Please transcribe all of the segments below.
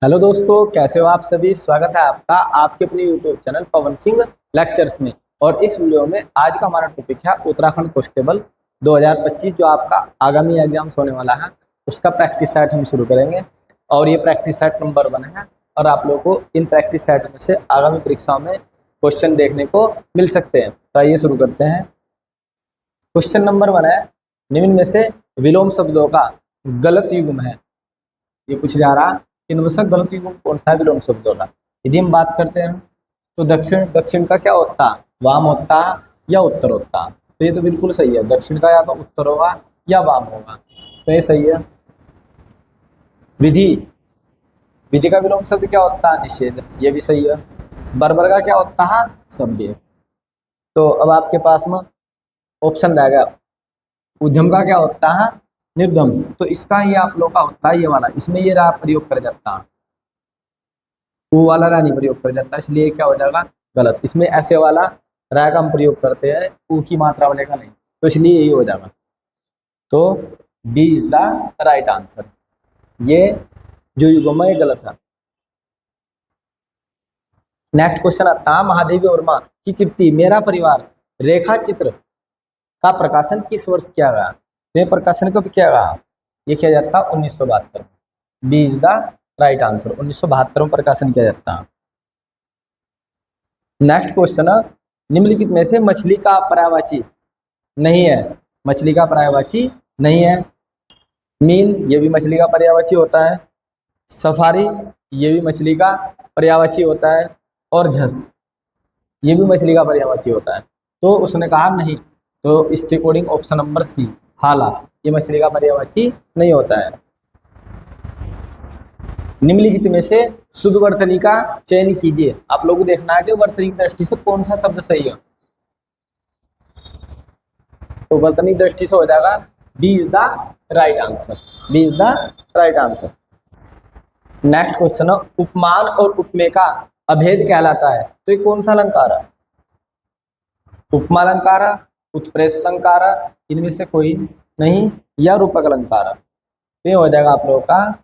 Hello दोस्तों, कैसे हो आप सभी। स्वागत है आपका आपके अपने YouTube channel Pawan Singh lectures में। और इस वीडियो में आज का हमारा टॉपिक है उत्तराखंड कांस्टेबल 2025 जो आपका आगामी एग्जाम्स होने वाला है उसका प्रैक्टिस सेट हम शुरू करेंगे। और ये प्रैक्टिस सेट नंबर 1 है और आप लोगों को इन प्रैक्टिस सेट में से आगामी परीक्षाओं में क्वेश्चन देखने को मिल सकते हैं। तो आइए शुरू करते हैं। क्वेश्चन नंबर 1 है, निम्न में से विलोम शब्दों का गलत युग्म है। ये पूछ जा रहा इनमें से गलत युग्म कौन सा है विलोम शब्दों का। यदि हम बात करते हैं तो दक्षिण दक्षिण का क्या होता, वाम होता या उत्तर होता। तो ये तो बिल्कुल सही है, दक्षिण का या तो उत्तर होगा या वाम होगा, तो ये सही है। विधि, विधि का विलोम शब्द क्या होता है, निषेध, ये भी सही है। बर्बर का क्या होता है, सभ्य। तो अब आपके पास में ऑप्शन रहेगा, उद्यम का क्या होता है, निर्दम। तो इसका ये आप लोग का होता है ये वाला, इसमें ये रा प्रयोग कर जाता है, वो वाला रा नहीं प्रयोग कर जाता, इसलिए क्या हो जाएगा गलत। इसमें ऐसे वाला रा का हम प्रयोग करते हैं, ऊ की मात्रा वाले का नहीं, तो इसलिए यही हो जाएगा। तो B is the right answer. ये जो युग्म है गलत है। नेक्स्ट क्वेश्चन आता है, महादेवी वर्मा की कृति मेरा परिवार रेखा चित्र का प्रकाशन किस वर्ष किया गया। तो प्रकाशन कब किया गया, ये किया जाता है 1972। B is the right answer, 1972 में प्रकाशन किया जाता है। नेक्स्ट क्वेश्चन है, निम्नलिखित में से मछली का पर्यायवाची नहीं है। मछली का पर्यायवाची नहीं है। मीन, ये भी मछली का पर्यायवाची होता है। सफारी, ये भी मछली का पर्यायवाची होता है। और झस, ये भी मछली का पर्यायवाची होता है। तो उसने कहा नहीं, तो इसके अकॉर्डिंग ऑप्शन नंबर सी हाला, ये मछली का पर्यायवाची नहीं होता है। निम्नलिखित में से शुद्ध वर्तनी का चयन कीजिए। आप लोगों को देखना है कि वर्तनी दृष्टि से कौन सा शब्द सही है। तो वर्तनी दृष्टि से हो जाएगा B is the right answer. B is the right answer. Next question है, उपमान और उपमेय का अभेद कहलाता है। तो ये कौन सा अलंकार है, उपमा अलंकार, उत्प्रेष अलंकार, इनमें से कोई नहीं, या रूपक अलंकार। तो ये हो जाएगा आप लोगों का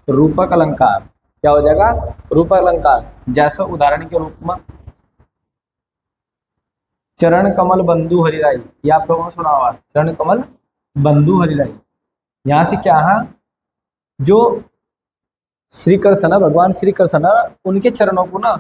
रूपक अलंकार। क्या हो जाएगा, रूपक अलंकार। जैसे उदाहरण के रूप में चरण कमल बंधु हरिराई, ये आप लोगों ने सुना होगा, चरण कमल बंधु हरिराई। यहाँ से क्या है, जो श्री कृष्ण है, भगवान श्री कृष्ण है, उनके चरणों को ना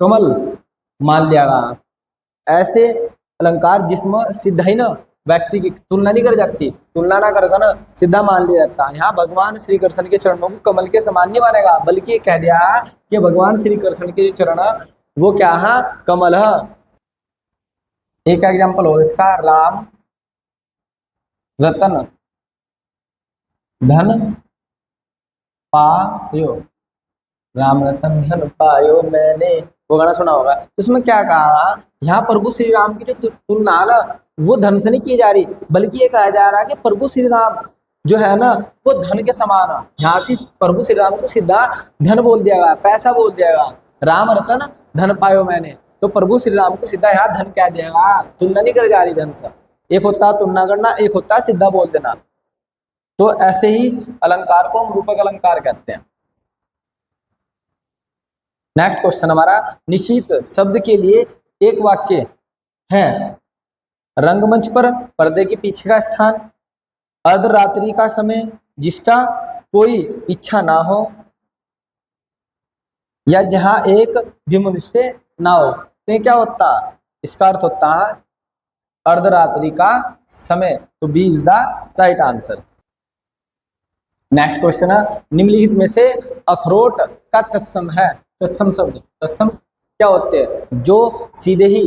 कमल मान लिया गया। ऐसे अलंकार जिसमें सीधा ही ना व्यक्ति की तुलना नहीं कर जाती, तुलना ना करके ना सीधा मान लिया जाता है। यहाँ भगवान श्री कृष्ण के चरणों को कमल के समान नहीं मानेगा, बल्कि ये कह दिया कि भगवान श्री कृष्ण के जो चरण है वो क्या है, कमल है। एक एग्जाम्पल और इसका, राम रतन धन पायो, राम रतन धन पायो मैंने, वो गाना सुना होगा। तो उसमें क्या कहा, यहाँ प्रभु श्री राम की जो तुलना ना वो धन से नहीं की जा रही, बल्कि ये कहा जा रहा है कि प्रभु श्री राम जो है ना वो धन के समान है। यहाँ से प्रभु श्री राम को सीधा धन बोल दिया गया, पैसा बोल दिया गया। राम रतन धन पायो मैंने, तो प्रभु श्री राम को सीधा यहाँ धन कह दिया, तुलना नहीं कर जा रही धन से। एक होता है तुलना करना, एक होता है सीधा बोल देना। तो ऐसे ही अलंकार को हम रूपक अलंकार कहते हैं। नेक्स्ट क्वेश्चन हमारा, निश्चित शब्द के लिए एक वाक्य है। रंगमंच पर पर्दे के पीछे का स्थान, अर्धरात्रि का समय जिसका कोई इच्छा ना हो, या जहां एक भी मनुष्य ना हो। तो ये क्या होता है, इसका अर्थ होता है अर्धरात्रि का समय। तो B is the right answer. Next question है, निम्नलिखित में से अखरोट का तत्सम है। तत्सम शब्द, तत्सम क्या होते हैं, जो सीधे ही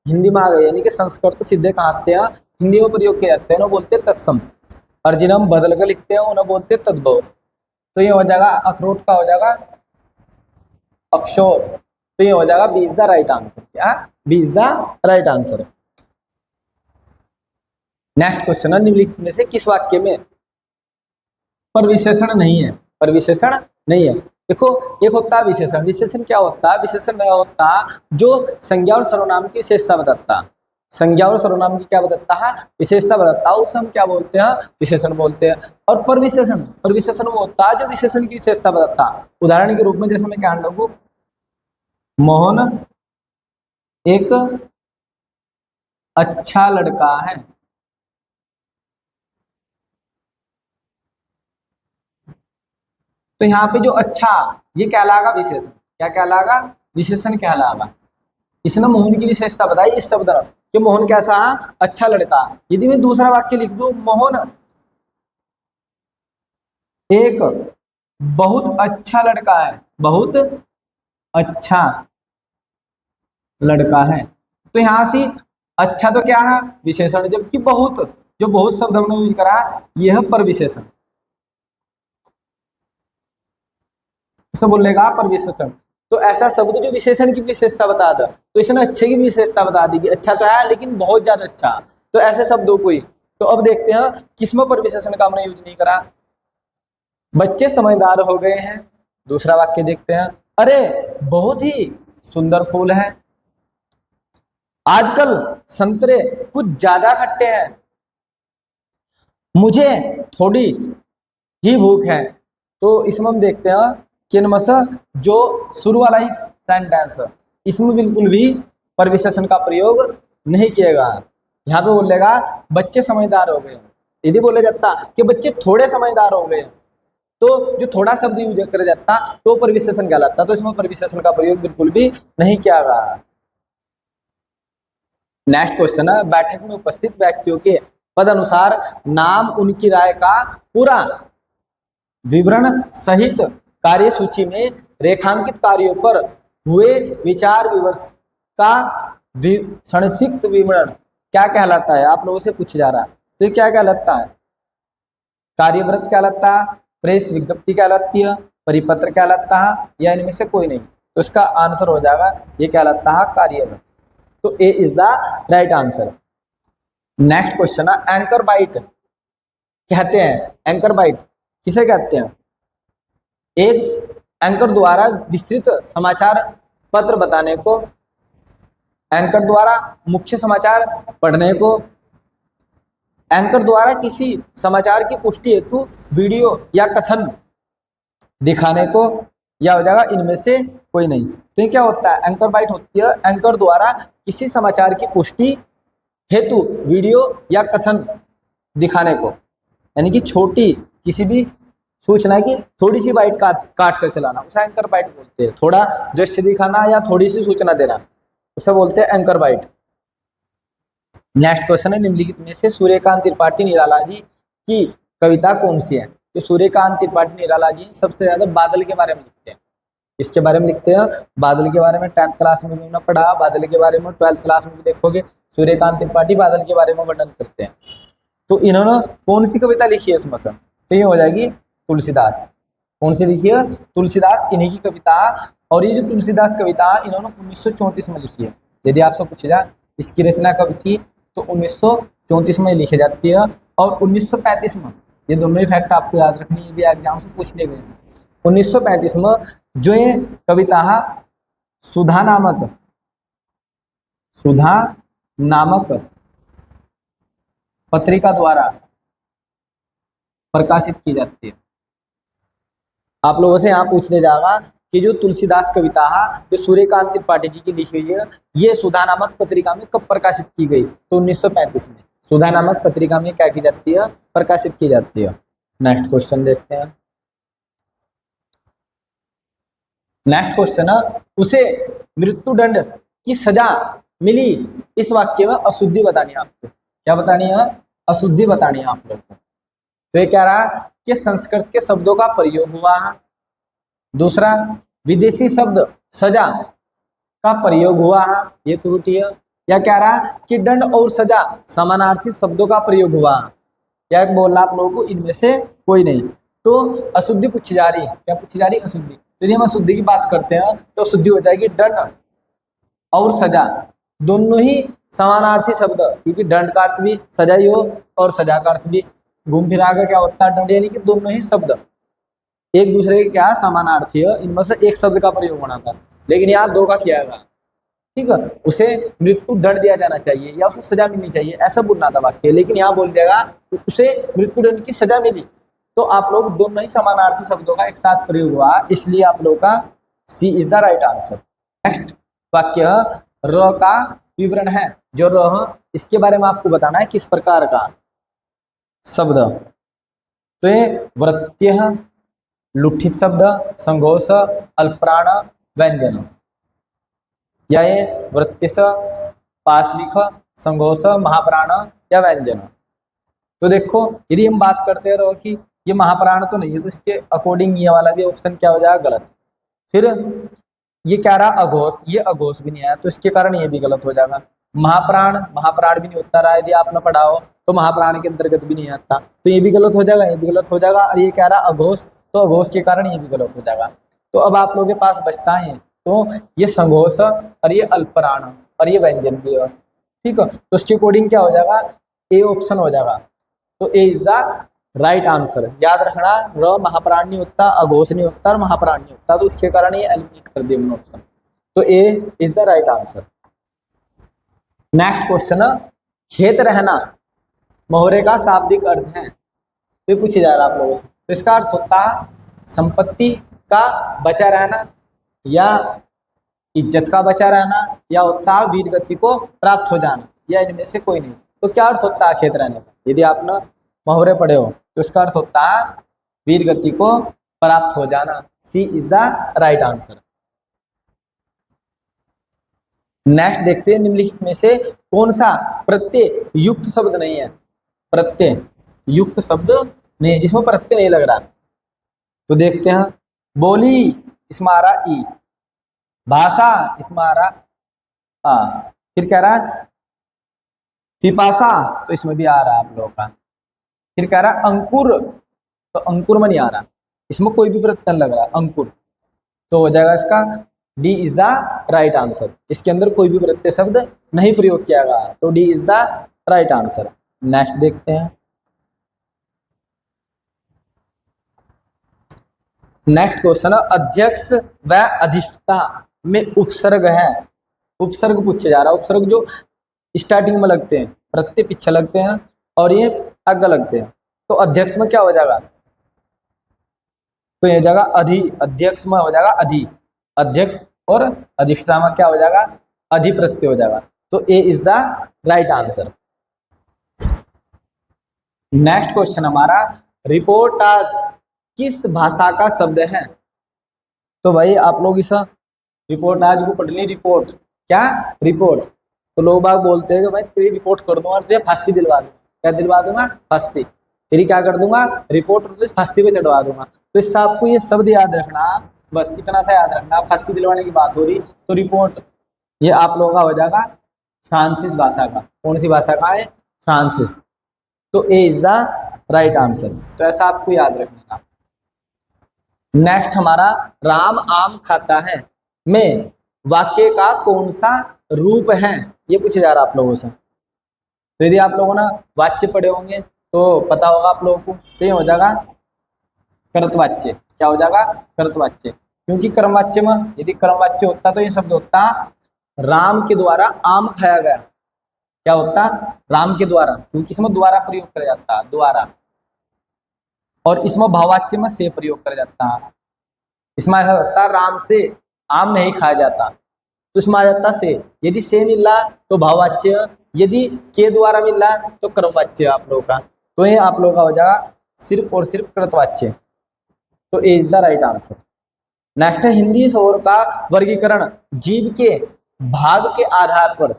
हिंदी में आ गए, यानी कि संस्कृत सीधे कहाँ आते हैं, हिंदी में प्रयोग किए जाते हैं, उन्हें बोलते हैं तत्सम। और जिन्हें हम बदल कर लिखते हैं उन्हें बोलते हैं तद्भव। तो ये हो जाएगा अखरोट का हो जाएगा अक्षोर। तो ये हो जाएगा B is the right answer. क्या, B is the right answer. Next question है, निम्नलिखित में से किस वाक्य में पर विशेषण नहीं है। पर विशेषण नहीं है। देखो, एक होता है विशेषण। विशेषण क्या होता है, विशेषण वह होता है जो संज्ञा और सर्वनाम की विशेषता बताता है। संज्ञा और सर्वनाम की क्या बताता है, विशेषता बताता है, उसे हम क्या बोलते हैं, विशेषण बोलते हैं। और परविशेषण, परविशेषण वो होता है जो विशेषण की विशेषता बताता है। उदाहरण के रूप में जैसे मैं क्या लिखूं, मोहन एक अच्छा लड़का है। तो यहाँ पे जो अच्छा, ये कहलाएगा विशेषण। क्या कहलाएगा, विशेषण कहलाएगा। इसने मोहन की विशेषता बताई इस शब्द ने कि मोहन कैसा है, अच्छा लड़का। यदि मैं दूसरा वाक्य लिख दूं, मोहन एक बहुत अच्छा लड़का है, बहुत अच्छा लड़का है, तो यहां से अच्छा तो क्या है, विशेषण, जबकि बहुत, जो बहुत शब्द हमने यूज करा यह पर विशेषण, उसे बोलेगा पर विशेषण। तो ऐसा शब्द जो विशेषण की विशेषता बता दे, तो इसने अच्छे की विशेषता बता दी कि अच्छा तो है लेकिन बहुत ज्यादा अच्छा। तो ऐसे शब्दों को ही, तो अब देखते हैं किसमें पर विशेषण का हमने यूज नहीं करा। बच्चे समझदार हो गए हैं, दूसरा वाक्य देखते हैं, अरे बहुत ही सुंदर फूल है, आजकल संतरे कुछ ज्यादा खट्टे हैं, मुझे थोड़ी ही भूख है। तो इसमें हम देखते हैं कि इनमें से जो शुरू वाला ही सेंटेंस, इसमें बिल्कुल भी परविशेषण का प्रयोग नहीं किएगा। यहाँ पे बोलेगा बच्चे समझदार हो गए। यदि बोले जाता कि बच्चे थोड़े समझदार हो गए, तो जो थोड़ा शब्द यूज कर जाता तो परविशेषण कहलाता, तो इसमें परविशेषण का प्रयोग बिल्कुल भी नहीं किया गया। नेक्स्ट क्वेश्चन है, बैठक में उपस्थित व्यक्तियों के पद अनुसार नाम उनकी राय का पूरा विवरण सहित कार्य सूची में रेखांकित कार्यों पर हुए विचार विमर्श का संक्षिप्त विवरण क्या कहलाता है। आप लोगों से पूछा जा रहा है, तो ये क्या कहलाता है, कार्यव्रत कहलाता है, प्रेस विज्ञप्ति कहलाती है, परिपत्र कहलाता है, या इनमें से कोई नहीं। तो इसका आंसर हो जाएगा, ये कहलाता है कार्यव्रत। तो A is the right answer. Next question है, एंकर बाइट कहते हैं, एंकर बाइट किसे कहते हैं, एक एंकर द्वारा विस्तृत समाचार पत्र बताने को, एंकर द्वारा मुख्य समाचार पढ़ने को, एंकर द्वारा किसी समाचार की पुष्टि हेतु वीडियो या कथन दिखाने को, या हो जाएगा इनमें से कोई नहीं। तो ये क्या होता है, एंकर बाइट होती है एंकर द्वारा किसी समाचार की पुष्टि हेतु वीडियो या कथन दिखाने को, यानी कि छोटी किसी भी सूचना की थोड़ी सी बाइट काट कर चलाना, उसे एंकर बाइट बोलते हैं। थोड़ा दृश्य दिखाना या थोड़ी सी सूचना देना, उसे बोलते हैं एंकर बाइट। नेक्स्ट क्वेश्चन है, निम्नलिखित में से सूर्यकांत त्रिपाठी निराला जी की कविता कौन सी है। तो सूर्यकांत त्रिपाठी निराला जी सबसे ज्यादा बादल के बारे में लिखते हैं। इसके बारे में लिखते हैं, बादल के बारे में 10th क्लास में भी पढ़ा, बादल के बारे में 12th क्लास में भी देखोगे, सूर्यकांत त्रिपाठी बादल के बारे में वर्णन करते हैं। तो इन्होंने कौन सी कविता लिखी है इसमें से, तो ये हो जाएगी तुलसीदास। कौन सी लिखी है, तुलसीदास, इन्हीं की कविता। और ये जो तुलसीदास कविता इन्होंने 1934 में लिखी है। यदि आपसे पूछा जाए इसकी रचना कब थी, तो 1934 में लिखी जाती है। और 1935 में, ये दोनों ही फैक्ट आपको याद रखनी है, यदि एग्जाम से पूछ लिए गए। 1935 में जो ये कविता सुधा नामक पत्रिका द्वारा प्रकाशित की जाती है। आप लोगों से यहाँ पूछने जाएगा कि जो तुलसीदास कविता जो सूर्यकांत त्रिपाठी जी की लिखी हुई है, ये सुधा नामक पत्रिका में कब प्रकाशित की गई, तो 1935 में सुधा नामक पत्रिका में क्या की जाती है, प्रकाशित की जाती है। नेक्स्ट क्वेश्चन देखते हैं। नेक्स्ट क्वेश्चन है, उसे मृत्युदंड की सजा मिली, इस वाक्य में अशुद्धि बतानी है आपको। क्या बतानी है, अशुद्धि बतानी है आप लोग को। तो ये कह रहा कि संस्कृत के शब्दों का प्रयोग हुआ है। दूसरा, विदेशी शब्द सजा का प्रयोग हुआ है, ये त्रुटि है। या कह रहा कि दंड और सजा समानार्थी शब्दों का प्रयोग हुआ है, या बोलना आप लोगों को इनमें से कोई नहीं। तो अशुद्धि पूछी जा रही है, क्या पूछी जा रही है, अशुद्धि। यदि हम अशुद्धि की बात करते हैं तो अशुद्धि हो जाएगी दंड और सजा दोनों ही समानार्थी शब्द, क्योंकि दंड का अर्थ भी सजा ही हो और सजा का अर्थ भी घूम फिरा कर क्या होता है, दंड, यानी कि दोनों ही शब्द एक दूसरे के क्या समानार्थी है, इनमें से एक शब्द का प्रयोग होना था, लेकिन यहाँ दो का किया गया। ठीक है, उसे मृत्यु दंड दिया जाना चाहिए या उसे सजा मिलनी चाहिए, ऐसा बोलना था वाक्य। लेकिन यहाँ बोल देगा तो उसे मृत्यु दंड की सजा मिली, तो आप लोग दोनों ही समानार्थी शब्दों का एक साथ प्रयोग हुआ, इसलिए आप लोग का C is the right answer. Next वाक्य र का विवरण है। जो र, इसके बारे में आपको बताना है किस प्रकार का शब्द। तो ये वृत्त्य, लुठित शब्द, संघोष, अल्पप्राण, व्यंजन, या ये वृत्तिश, पाशलिख, संघोष, महाप्राण या व्यंजन। तो देखो यदि हम बात करते रहो कि ये महाप्राण तो नहीं है, तो इसके अकॉर्डिंग ये वाला भी ऑप्शन क्या हो जाएगा, गलत। फिर ये क्या रहा, अघोष, ये अघोष भी नहीं आया, तो इसके कारण ये भी गलत हो जाएगा। महाप्राण, महाप्राण भी नहीं होता रहा, यदि आप न पढ़ाओ तो महाप्राण के अंतर्गत भी नहीं आता, तो ये भी गलत हो जाएगा, ये भी गलत हो जाएगा। और ये क्या रहा, अघोष, तो अघोष के कारण ये भी गलत हो जाएगा। तो अब आप लोगों के पास बचता है तो ये संघोष और ये अल्पप्राण और ये व्यंजन भी है, ठीक है। तो उसके अकॉर्डिंग क्या हो जाएगा, ए ऑप्शन हो जाएगा। तो A is the right answer. याद रखना, र महाप्राण नहीं होता, अघोष नहीं होता और महाप्राण नहीं होता, तो इसके कारण ये एलिमिनेट कर दिया हमने ऑप्शन। तो A is the right answer. Next question, खेत रहना मोहरे का शाब्दिक अर्थ है, तो पूछे जा रहा है आप लोगों से। तो इसका अर्थ होता है संपत्ति का बचा रहना, या इज्जत का बचा रहना, या होता है वीर गति को प्राप्त हो जाना, या इनमें से कोई नहीं। तो क्या अर्थ होता है खेत रहने का, यदि आप ना मुहावरे पढ़े हो तो इसका अर्थ होता है वीर गति को प्राप्त हो जाना। C is the right answer. Next देखते हैं, निम्नलिखित में से कौन सा प्रत्यय युक्त शब्द नहीं है। प्रत्यय युक्त शब्द नहीं है, जिसमें प्रत्यय नहीं लग रहा। तो देखते हैं, बोली इसमें आ रहा ई, भाषा इसमें आ रहा आ, फिर कह रहा पिपासा, तो इसमें भी आ रहा है आप लोगों का। फिर कह रहा अंकुर, तो अंकुर में नहीं आ रहा, इसमें कोई भी प्रत्यय लग रहा है, अंकुर। तो हो जाएगा इसका D is the right answer. इसके अंदर कोई भी प्रत्यय शब्द नहीं प्रयोग किया गया, तो D is the right answer. Next देखते हैं, नेक्स्ट क्वेश्चन, अध्यक्ष व अधिष्ठता में उपसर्ग है। उपसर्ग पूछे जा रहा है। उपसर्ग जो स्टार्टिंग में लगते हैं, प्रत्यय पीछे लगते हैं और ये आगे लगते हैं। तो अध्यक्ष में क्या हो जाएगा, तो ये हो जाएगा अधि, अध्यक्ष में हो जाएगा अधि, अध्यक्ष, और अधिष्ठता में क्या हो जाएगा, अधि प्रत्यय हो जाएगा। तो A is the right answer. Next question हमारा, रिपोर्टाज किस भाषा का शब्द है। तो भाई आप लोग इस रिपोर्टाज को पढ़ ली, रिपोर्ट क्या, रिपोर्ट। तो लोग बाग बोलते हैं कि भाई तेरी रिपोर्ट कर दूंगा और तुझे फांसी दिलवा दूंगा। क्या दिलवा दूंगा, फांसी। तेरी क्या कर दूंगा, रिपोर्ट, और तुझे फांसी पे चढ़वा दूंगा। तो इससे आपको ये शब्द याद रखना, बस इतना सा याद रखना। फांसी दिलवाने की बात हो रही तो रिपोर्ट, ये आप लोगों का हो जाएगा फ्रांसिस भाषा का। कौन सी भाषा का है, फ्रांसिस। तो A is the right answer. तो ऐसा आपको याद रखना। नेक्स्ट हमारा, राम आम खाता है में वाक्य का कौन सा रूप है, ये पूछे जा रहा है आप लोगों से। तो यदि आप लोगों ने वाच्य पढ़े होंगे तो पता होगा आप लोगों को, तो ये हो जाएगा कर्तवाच्य। क्या हो जाएगा, कर्तवाच्य। क्योंकि कर्मवाच्य में यदि कर्मवाच्य होता तो ये शब्द होता राम के द्वारा आम खाया गया। क्या होता, राम के द्वारा, क्योंकि इसमें द्वारा प्रयोग करा जाता है, द्वारा। और इसमें भाववाच्य में से प्रयोग करा जाता है। इसमें ऐसा होता है राम से आम नहीं खाया जाता, तो इसमें आ जाता से। यदि से मिल रहा तो भाववाच्य, यदि के द्वारा मिल रहा तो कर्मवाच्य आप लोगों का। तो ये आप लोगों का हो जाएगा सिर्फ और सिर्फ कृतवाच्य। तो A is the right answer. Next है, हिंदी शोर का वर्गीकरण जीव के भाग के आधार पर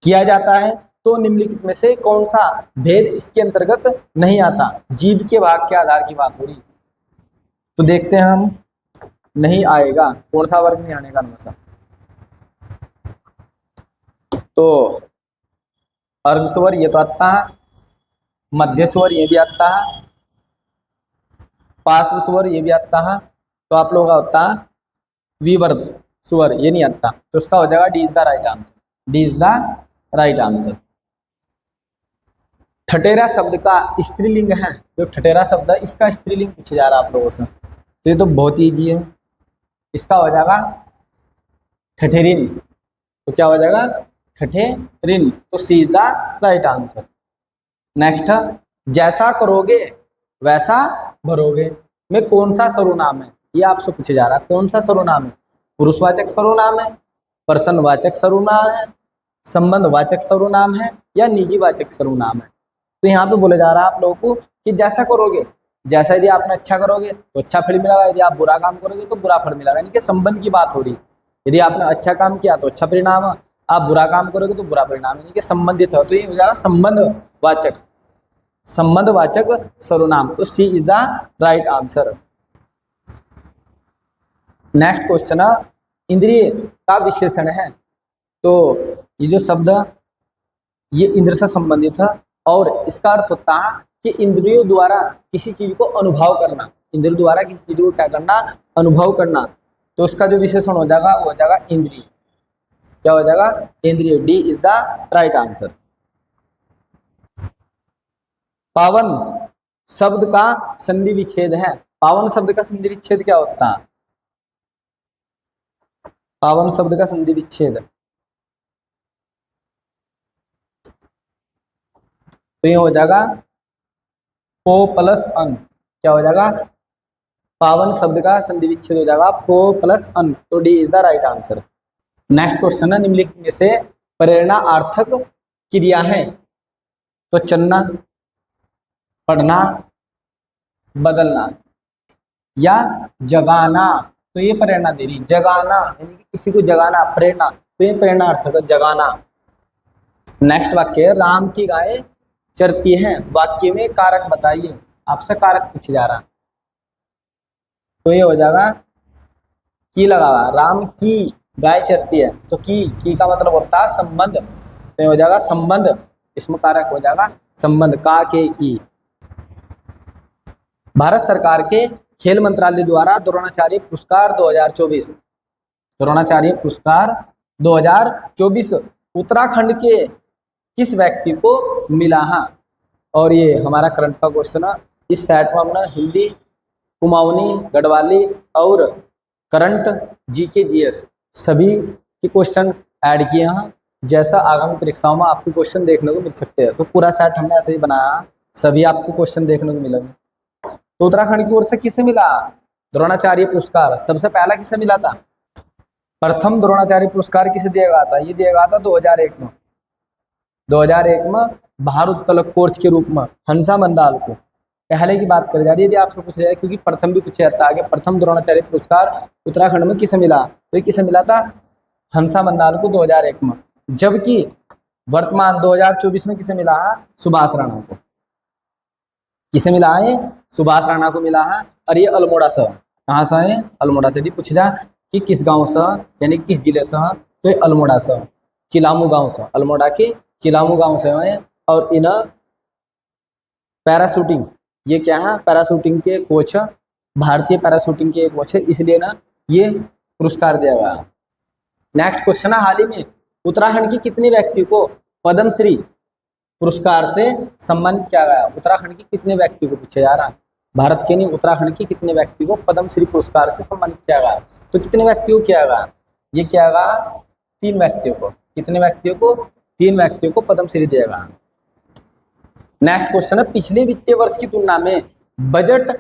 किया जाता है, तो निम्नलिखित में से कौन सा भेद इसके अंतर्गत नहीं आता। जीव के भाग के आधार की बात हो रही, तो देखते हैं हम, नहीं आएगा, कौन सा वर्ग नहीं आने का हमेशा। तो अर्घ स्वर ये तो आता है, मध्य स्वर ये भी आता है, पार्श्व स्वर ये भी आता है। तो आप लोगों का होता है विवर्त स्वर, ये नहीं आता। तो उसका हो जाएगा D is the right answer. D is the right answer. ठटेरा शब्द का स्त्रीलिंग है, जो ठटेरा शब्द है इसका स्त्रीलिंग पूछे जा रहा है आप लोगों से। तो ये तो बहुत ईजी है, इसका हो जाएगा ठठेरिन, तो क्या हो जाएगा ठठेरिन, तो C is the right answer. Next, जैसा करोगे वैसा भरोगे में कौन सा सर्वनाम है, ये आपसे पूछा जा रहा है। कौन सा सर्वनाम है? पुरुषवाचक सर्वनाम है, पर्सनवाचक सर्वनाम है, संबंधवाचक सर्वनाम है, या निजीवाचक सर्वनाम है? तो यहाँ पे बोला जा रहा है आप लोगों को कि जैसा करोगे, जैसा यदि आपने अच्छा करोगे तो अच्छा फल मिलेगा, यदि आप बुरा काम करोगे तो बुरा फल मिलेगा, यानी कि संबंध की बात हो रही है। यदि आपने अच्छा काम किया तो अच्छा परिणाम, आप बुरा काम करोगे तो बुरा परिणाम, यानी कि संबंधित है, तो ये हो जाएगा संबंधवाचक, संबंधवाचक सर्वनाम, तो C is the right answer. Next question है, इंद्रिय का विशेषण है। तो ये जो शब्द ये इंद्र से संबंधित है, और इसका अर्थ होता है कि इंद्रियों द्वारा किसी चीज को अनुभव करना, इंद्रियों द्वारा किसी चीज को क्या करना, अनुभव करना। तो उसका जो विशेषण हो जाएगा वो हो जाएगा इंद्रिय। क्या हो जाएगा? इंद्रिय। D is the right answer. पावन शब्द का संधि विच्छेद है। पावन शब्द का संधि विच्छेद क्या होता है? पावन शब्द का संधि विच्छेद, तो ये हो जाएगा पो प्लस अन। क्या हो जाएगा? पावन शब्द का संधि विच्छेद हो जाएगा पो प्लस अन, तो D is the right answer. Next question है, निम्नलिखित में से प्रेरणार्थक क्रिया है। तो चलना, पढ़ना, बदलना, या जगाना। तो ये प्रेरणा दे रही, जगाना यानी कि किसी को जगाना, प्रेरणा, तो ये प्रेरणार्थक है, जगाना। नेक्स्ट वाक्य, राम की गाय चरती है। वाक्य में कारक बताइए, आपसे कारक पूछा जा रहा। तो ये हो जाएगा की लगा हुआ, राम की गाय चरती है, तो की का मतलब होता है संबंध, तो ये हो जाएगा संबंध, इसमें कारक हो जाएगा संबंध, का के की। भारत सरकार के खेल मंत्रालय द्वारा द्रोणाचार्य पुरस्कार 2024, द्रोणाचार्य पुरस्कार 2024 उत्तराखंड के किस व्यक्ति को मिला है? और ये हमारा करंट का क्वेश्चन है। इस सेट में हमने हिंदी, कुमाऊनी, गढ़वाली और करंट, जीके, जीएस सभी के क्वेश्चन ऐड किए हैं, जैसा आगामी परीक्षाओं में आपको क्वेश्चन देखने को मिल सकते हैं। तो पूरा सेट हमने ऐसे ही बनाया, सभी आपको क्वेश्चन देखने को मिलेंगे। तो उत्तराखंड की ओर से किसे मिला द्रोणाचार्य पुरस्कार? सबसे पहला किसे मिला था? प्रथम द्रोणाचार्य पुरस्कार किसे दिया गया था? ये दिया गया था 2001 में। 2001 में भारोत्तोलक कोच के रूप में हंसा मंडाल को, पहले की बात करी जा रही है, यदि आपसे पूछा जाए, क्योंकि प्रथम भी पूछा जाता है आगे, प्रथम द्रोणाचार्य पुरस्कार उत्तराखंड में किसे मिला? तो ये किसे मिला था? हंसा मंडाल को 2001 में। जबकि वर्तमान 2024 में किसे मिला है? सुभाष राणा को। किसे मिला है? सुभाष राणा को मिला है। और ये अल्मोड़ा से, कहाँ से है? अल्मोड़ा से। यदि पूछ जा कि किस गांव से, यानी किस जिले से, तो ये अल्मोड़ा से, चिलामू गांव से, अल्मोड़ा के चिलामू गांव से है। और इन पैराशूटिंग, ये क्या है? पैराशूटिंग के कोच, भारतीय पैराशूटिंग के कोच है, इसलिए ना ये पुरस्कार दिया गया। नेक्स्ट क्वेश्चन है, हाल ही में उत्तराखंड के कितने व्यक्ति को पद्मश्री पुरस्कार से सम्मानित किया गया? उत्तराखंड के कितने व्यक्ति को पूछा जा रहा है, भारत के नहीं, उत्तराखंड के कितने व्यक्ति को पद्मश्री पुरस्कार से सम्मानित किया गया? तो कितने व्यक्तियों को किया गया? ये किया गया 3 व्यक्तियों को। कितने व्यक्तियों को? 3 व्यक्तियों को पद्मश्री दिया गया। नेक्स्ट क्वेश्चन है, पिछले वित्तीय वर्ष की तुलना में बजट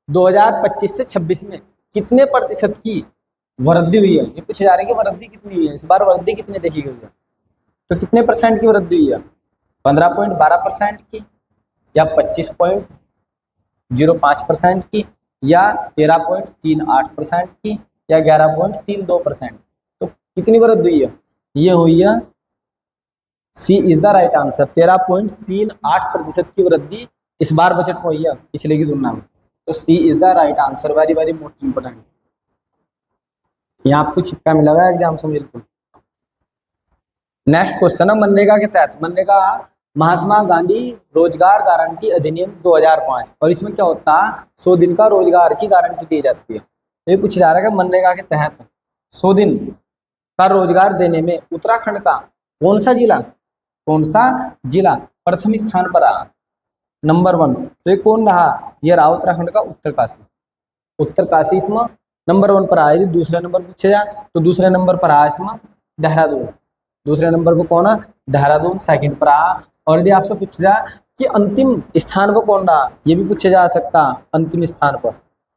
2025 से 26 में कितने प्रतिशत की वृद्धि हुई है? ये पूछे जा रहे हैं कि वृद्धि कितनी हुई है, इस बार वृद्धि कितनी देखी गई है? तो कितने % की वृद्धि हुई है? 15.12% की, या 25.05% की, या 13.38% की, या 11.32%? तो कितनी वृद्धि हुई है? ये हुई है, सी इज द राइट आंसर, 13.38% की वृद्धि इस बार बजट में हुई है पिछले की तुलना में। तो C is the right answer, very very most important. यहाँ आपको चिपका मिलेगा एग्जाम से बिल्कुल। नेक्स्ट क्वेश्चन है, मनरेगा के तहत, मनरेगा महात्मा गांधी रोजगार गारंटी अधिनियम 2005, और इसमें क्या होता है? 100 दिन का रोजगार की गारंटी दी जाती है। तो ये पूछा जा रहा है कि मनरेगा के तहत 100 दिन का रोजगार देने में उत्तराखंड का कौन सा जिला, कौन सा जिला प्रथम स्थान पर रहा, नंबर 1? तो ये कौन रहा? ये रहा उत्तराखंड का उत्तरकाशी। उत्तरकाशी इसमें नंबर 1 पर आया। यदि दूसरे नंबर पूछे जाए तो दूसरे नंबर पर आया इसमें देहरादून, दूसरे नंबर पर कौन है, देहरादून। सेकंड पर आया। और यदि आपसे पूछा जाए कि अंतिम स्थान पर कौन रहा, ये भी पूछा जा सकता अंतिम स्थान पर,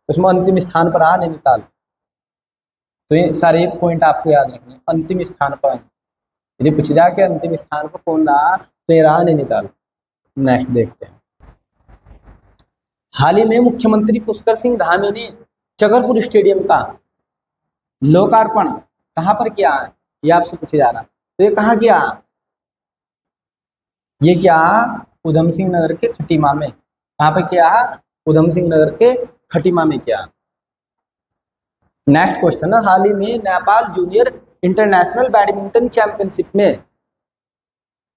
उसमें अंतिम स्थान पर आ नैनीताल। तो ये सारे पॉइंट आपको याद रखने, अंतिम स्थान पर यदि पूछा जाए कि अंतिम स्थान पर कौन रहा, तो ये रहा नैनीताल। नेक्स्ट देखते हैं। हाल ही में मुख्यमंत्री पुष्कर सिंह धामी ने चकरपुर स्टेडियम का लोकार्पण कहां पर किया है, ये आपसे पूछा जा रहा। तो ये कहाँ किया, ये क्या उधम सिंह नगर के खटीमा में। कहाँ पे किया, उधम सिंह नगर के खटीमा में किया। नेक्स्ट क्वेश्चन है, हाल ही में Nepal junior international badminton championship में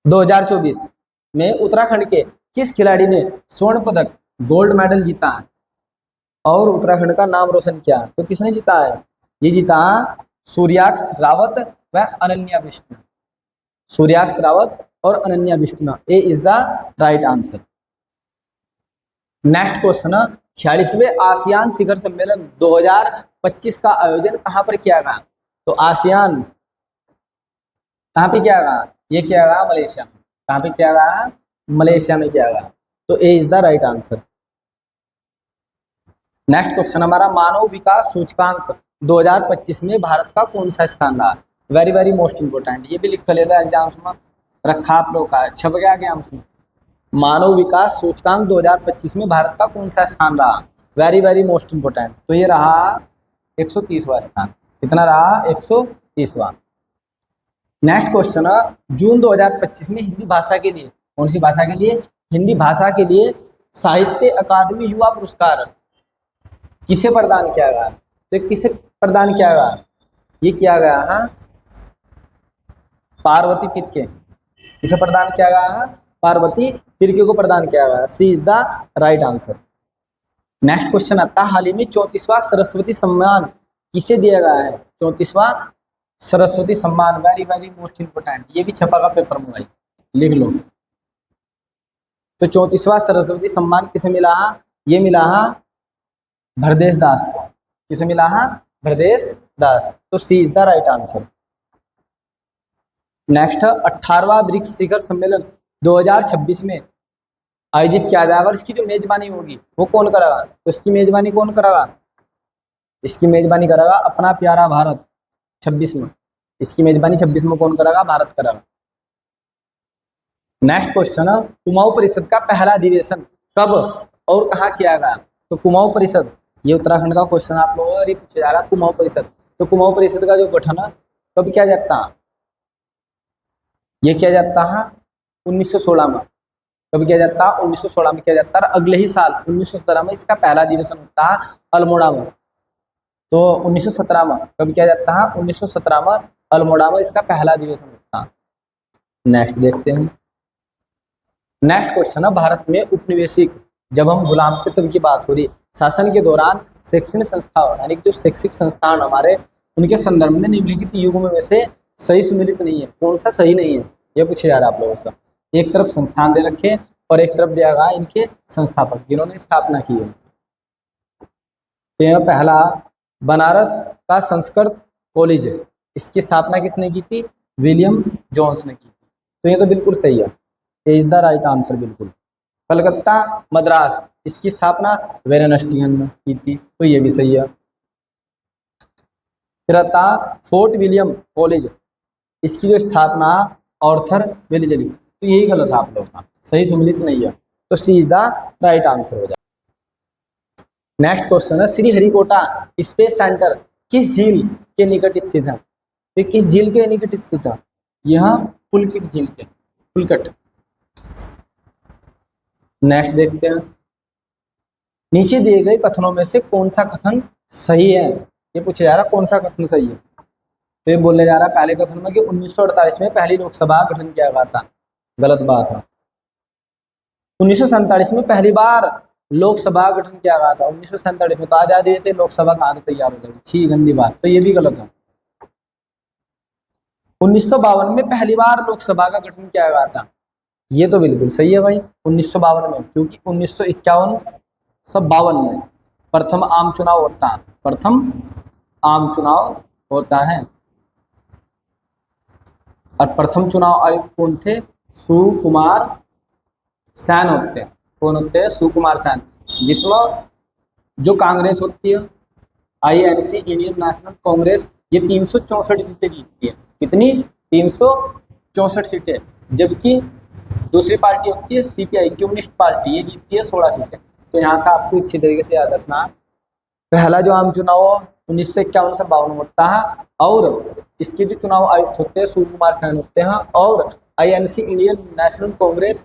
2024 में उत्तराखंड के किस खिलाड़ी ने स्वर्ण पदक गोल्ड मेडल जीता है और उत्तराखंड का नाम रोशन किया। तो किसने जीता है, ये जीता सूर्याक्ष रावत व अनन्या बिष्ट। सूर्याक्ष रावत और Ananya Bisht. A is the right answer. Next question, 46वें आसियान शिखर सम्मेलन 2025 का आयोजन कहां पर किया गया। तो आसियान कहां पे किया गया, ये किया गया मलेशिया में। कहां पे किया गया, मलेशिया में किया गया। तो A is the right answer. Next question हमारा, मानव विकास सूचकांक 2025 में भारत का कौन सा स्थान रहा। वेरी वेरी मोस्ट इंपोर्टेंट, ये भी लिख लेना एग्जाम्स में रखा आप लोग का, छप गया एग्जाम्स में। मानव विकास सूचकांक 2025 में भारत का कौन सा स्थान रहा, वेरी वेरी मोस्ट इंपोर्टेंट। तो ये रहा 130वां स्थान। कितना रहा, 130वां। नेक्स्ट क्वेश्चन, जून 2025 में हिंदी भाषा के लिए, कौन सी भाषा के लिए, हिंदी भाषा के लिए साहित्य अकादमी युवा पुरस्कार किसे प्रदान किया गया। तो किसे प्रदान किया गया, ये किया गया है पार्वती तिर्के। किसे प्रदान किया गया है, पार्वती तिर्के को प्रदान किया गया। C is the right answer. Next question आता है, हाल ही में 34वां सरस्वती सम्मान किसे दिया गया है। 34वां सरस्वती सम्मान, वेरी वेरी मोस्ट इंपोर्टेंट, ये भी छपा का पेपर में भाई, लिख लो। तो 34वां सरस्वती सम्मान किसे मिला है, ये मिला है भरदेश दास को। किसे मिला है, भरदेश दास। तो C is the right answer. Next, 18वां ब्रिक्स शिखर सम्मेलन 2026 में आयोजित किया जाएगा और इसकी जो मेजबानी होगी वो कौन करेगा। तो इसकी मेजबानी कौन करेगा, इसकी मेजबानी करेगा अपना प्यारा भारत 26 में। इसकी मेजबानी 26 में कौन करेगा, भारत करेगा। नेक्स्ट क्वेश्चन, कुमाऊं परिषद का पहला अधिवेशन कब और कहाँ किया गया। तो कुमाऊं परिषद, ये उत्तराखंड का क्वेश्चन आप लोगों को पूछा जा रहा है। कुमाऊं परिषद, तो कुमाऊं परिषद का जो गठन है कब किया जाता है, ये किया जाता है 1916 में। कब किया जाता है, 1916 में किया जाता है। अगले ही साल 1917 में इसका पहला अधिवेशन होता है अल्मोड़ा में। तो 1917 में कब किया जाता है, 1917 में अल्मोड़ा में इसका पहला अधिवेशन होता है। नेक्स्ट देखते हैं। नेक्स्ट क्वेश्चन है, भारत में उपनिवेशिक, जब हम गुलामतत्व की बात हो रही, शासन के दौरान शैक्षणिक संस्थाओं यानी जो शैक्षिक संस्थान हमारे, उनके संदर्भ में निम्नलिखित युग्म में से सही सुमिलित नहीं है। कौन सा सही नहीं है, ये पूछे जा रहा है आप लोगों से। एक तरफ संस्थान दे रखे और एक तरफ दिया गया इनके संस्थापक जिन्होंने स्थापना की है। तो पहला, बनारस का संस्कृत कॉलेज, इसकी स्थापना किसने की थी, विलियम जोन्स ने की थी। तो ये तो बिल्कुल सही है, इज द राइट आंसर बिल्कुल। कलकत्ता मद्रास, इसकी स्थापना वेरेनस्टियन ने की थी, तो ये भी सही है। फिर आता फोर्ट विलियम कॉलेज, इसकी जो स्थापना ऑर्थर वेलिजली, तो यही गलत है आप लोग का, सही सुमिलित नहीं है। तो C is the right answer हो जाए। नेक्स्ट क्वेश्चन है, श्रीहरिकोटा स्पेस सेंटर किस झील के निकट स्थित है। तो किस झील के निकट स्थित है, यह पुलकित झील के, पुलकट। नेक्स्ट देखते हैं, नीचे दिए गए कथनों में से कौन सा कथन सही है, ये पूछा जा रहा है कौन सा कथन सही है। तो ये बोलने जा रहा है पहले कथन में कि 1948 में पहली लोकसभा गठन किया गया था, गलत बात है। 1947 में पहली बार लोकसभा गठन किया गया था, 1947 में तो आजादी हुई थी, लोकसभा कहाँ से तैयार हो गई, छी गंदी बात, तो ये भी गलत है। 1952 में पहली बार लोकसभा का गठन किया गया था, ये तो बिल्कुल सही है भाई, 1952 में, क्योंकि 1951 सब 52 में प्रथम आम चुनाव होता है, प्रथम आम चुनाव होता है। और प्रथम चुनाव आयुक्त कौन थे? सुकुमार सैन होते हैं। कौन होते हैं? सुकुमार सैन। जिसमें जो कांग्रेस होती है, आईएनसी, इंडियन नेशनल कांग्रेस, ये 364 सीटें जीतती है। कितनी? 364 सीटें। जबकि दूसरी पार्टी होती है सीपीआई, कम्युनिस्ट पार्टी, ये जीतती है 16 सीटें। तो यहाँ से आपको अच्छी तरीके से याद रखना, पहला जो आम चुनाव 1951 से 52 होता है, और इसके जो चुनाव आयुक्त होते हैं सुकुमार सैन होते हैं, और आईएनसी, इंडियन नेशनल कांग्रेस,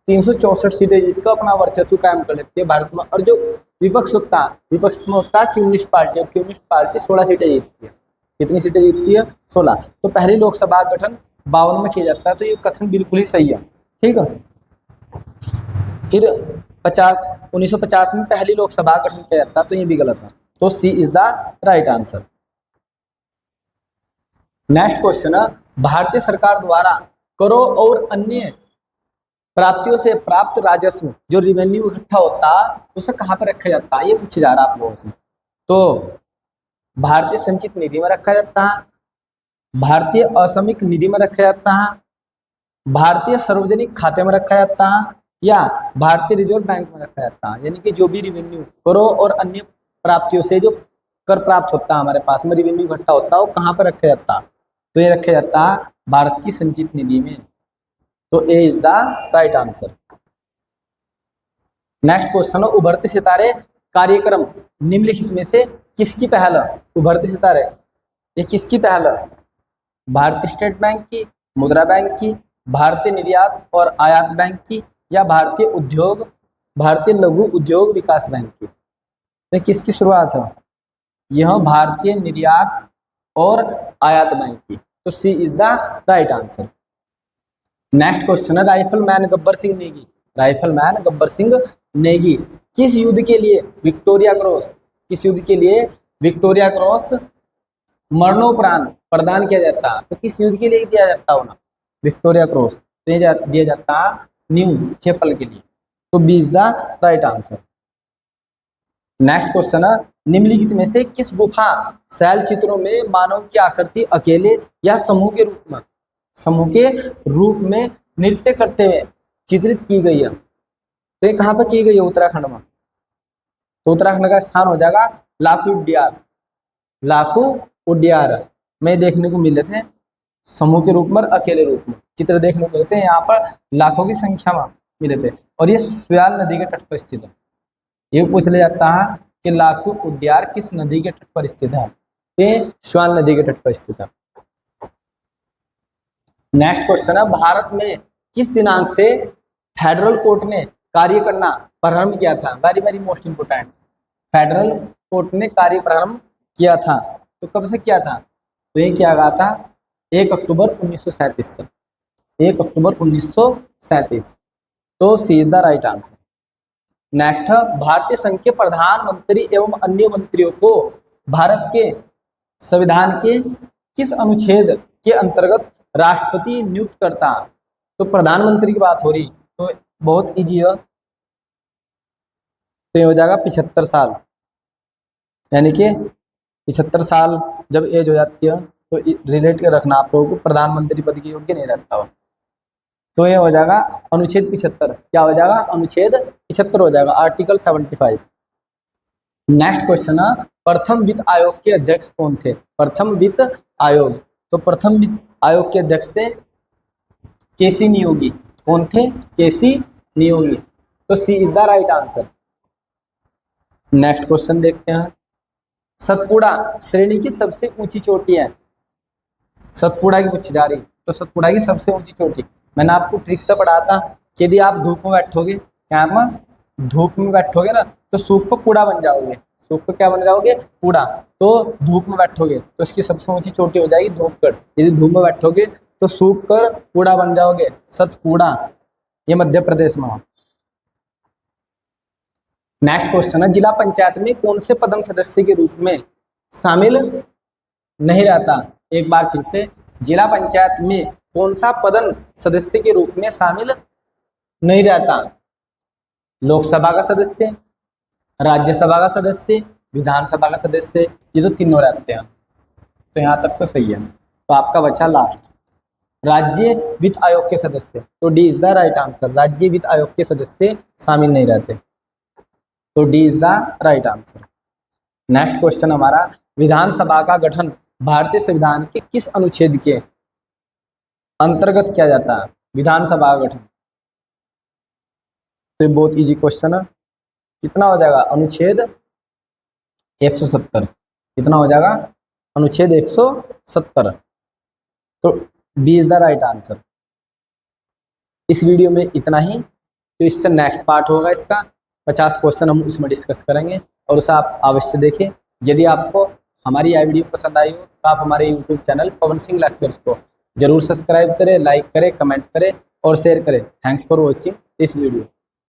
364 सीटें जीतकर अपना वर्चस्व कायम कर लेती है भारत में। और जो विपक्ष होता है, विपक्ष में होता है कम्युनिस्ट पार्टी, और कम्युनिस्ट पार्टी 16 सीटें जीतती है। कितनी सीटें जीतती है? 16। तो पहली लोकसभा गठन 52 में किया जाता है। तो ये कथन बिल्कुल ही सही है। ठीक है। फिर 1950 में पहली लोकसभा गठन किया जाता है, तो ये भी गलत है। तो C is the right answer. Next question है, भारतीय सरकार द्वारा करों और अन्य प्राप्तियों से प्राप्त राजस्व जो रिवेन्यू इकट्ठा होता है, उसे कहाँ पर रखा जाता है? ये पूछा जा रहा है आप लोगों से। तो भारतीय संचित निधि में रखा जाता है, भारतीय असमिक निधि में रखा जाता है, भारतीय सार्वजनिक खाते में रखा जाता है, या भारतीय रिजर्व बैंक में रखा जाता है। यानी कि जो भी रिवेन्यू, करों और अन्य प्राप्तियों से जो कर प्राप्त होता है हमारे पास में, रिवेन्यू इकट्ठा होता है, वो कहाँ पर रखा जाता है? तो ये रखा जाता है भारत की संचित निधि में। तो A is the right answer. Next question है, उभरते सितारे कार्यक्रम निम्नलिखित में से किसकी पहल है? उभरते सितारे, ये किसकी पहल है? भारतीय स्टेट बैंक की, मुद्रा बैंक की, भारतीय निर्यात और आयात बैंक की, या भारतीय लघु उद्योग विकास बैंक की? तो किसकी शुरुआत है? यह भारतीय निर्यात और आयात बैंक की। तो C is the right answer. Next question है, राइफलमैन गब्बर सिंह नेगी, राइफलमैन गब्बर सिंह नेगी किस युद्ध के लिए विक्टोरिया क्रॉस, किस युद्ध के लिए विक्टोरिया क्रॉस मरणोपरांत प्रदान किया जाता है? तो किस युद्ध के लिए दिया जाता है ना विक्टोरिया क्रॉस? तो ये दिया जाता है न्यू चैपल के लिए। तो B is the right answer. Next question है, निम्नलिखित में से किस गुफा शैल चित्रों में मानव की आकृति अकेले या समूह के रूप में नृत्य करते हुए चित्रित की गई है? तो ये कहाँ पर की गई है? उत्तराखंड में। तो उत्तराखंड का स्थान हो जाएगा लाखू उड्यार। लाखू उड्यार में देखने को मिले थे समूह के रूप में, अकेले रूप में चित्र देखने को मिलते हैं। यहाँ पर लाखों की संख्या में मिले थे, और ये स्याल नदी के तट पर स्थित है। ये पूछ लिया जाता है कि लाखू उड्यार किस नदी के तट पर स्थित है? ये स्याल नदी के तट पर स्थित है। नेक्स्ट क्वेश्चन है, भारत में किस दिनांक से फेडरल कोर्ट ने कार्य करना प्रारंभ किया था? Very very most important. Federal court ने कार्य प्रारंभ किया था, तो कब से किया था? तो ये किया गया था 1 अक्टूबर 1937 से। 1 अक्टूबर 1937। तो C is the right answer. Next है, भारतीय संघ के प्रधानमंत्री एवं अन्य मंत्रियों को भारत के संविधान के किस अनुच्छेद के अंतर्गत राष्ट्रपति नियुक्त करता? तो प्रधानमंत्री की बात हो रही, तो बहुत इजी है। तो ये हो जाएगा 75 साल, यानी कि 75 साल जब एज हो जाती है तो रिलेट कर रखना आप लोगों को, प्रधानमंत्री पद के योग्य नहीं रहता हो। तो ये हो जाएगा अनुच्छेद 75। क्या हो जाएगा? अनुच्छेद 75 हो जाएगा, आर्टिकल 75। नेक्स्ट क्वेश्चन है, प्रथम वित्त आयोग के अध्यक्ष कौन थे? प्रथम वित्त आयोग, तो प्रथम वित्त आयोग के अध्यक्ष थे केसी नियोगी। कौन थे? केसी नियोगी। तो C is the right answer. Next question देखते हैं, सतपुड़ा श्रेणी की सबसे ऊंची चोटी है? सतपुड़ा की पूछी जा रही, तो सतपुड़ा की सबसे ऊंची चोटी मैंने आपको ट्रिक से पढ़ा था कि यदि आप धूप में बैठोगे, क्या में धूप में बैठोगे ना, तो सूख को कूड़ा बन जाओगे। सूख को क्या बन जाओगे? कूड़ा। तो धूप में बैठोगे तो इसकी सबसे ऊंची चोटी हो जाएगी धूपगढ़। यदि धूप में बैठोगे तो सूख कर कूड़ा बन जाओगे, सतपुड़ा। ये मध्य प्रदेश में। नेक्स्ट क्वेश्चन है, जिला पंचायत में कौन से पदन सदस्य के रूप में शामिल नहीं रहता? एक बार फिर से, जिला पंचायत में कौन सा पदन सदस्य के रूप में शामिल नहीं रहता? लोकसभा का सदस्य, राज्यसभा का सदस्य, विधानसभा का सदस्य, ये तो तीनों रहते हैं, तो यहाँ तक तो सही है। तो आपका बचा लास्ट, राज्य वित्त आयोग के सदस्य, तो D is the right answer. राज्य वित्त आयोग के सदस्य शामिल नहीं रहते, तो D is the right answer. Next question हमारा, विधानसभा का गठन भारतीय संविधान के किस अनुच्छेद के अंतर्गत किया जाता है? विधानसभा का गठन, तो बहुत इजी क्वेश्चन है। कितना हो जाएगा? अनुच्छेद 170। कितना हो जाएगा? अनुच्छेद 170। तो B is the right answer. इस वीडियो में इतना ही। तो इससे नेक्स्ट पार्ट होगा इसका, 50 क्वेश्चन हम उसमें डिस्कस करेंगे और उसे आप अवश्य देखें। यदि आपको हमारी यह वीडियो पसंद आई हो तो आप हमारे YouTube channel Pawan Singh lectures को जरूर सब्सक्राइब करें, लाइक करें, कमेंट करें और शेयर करें। Thanks for watching this video.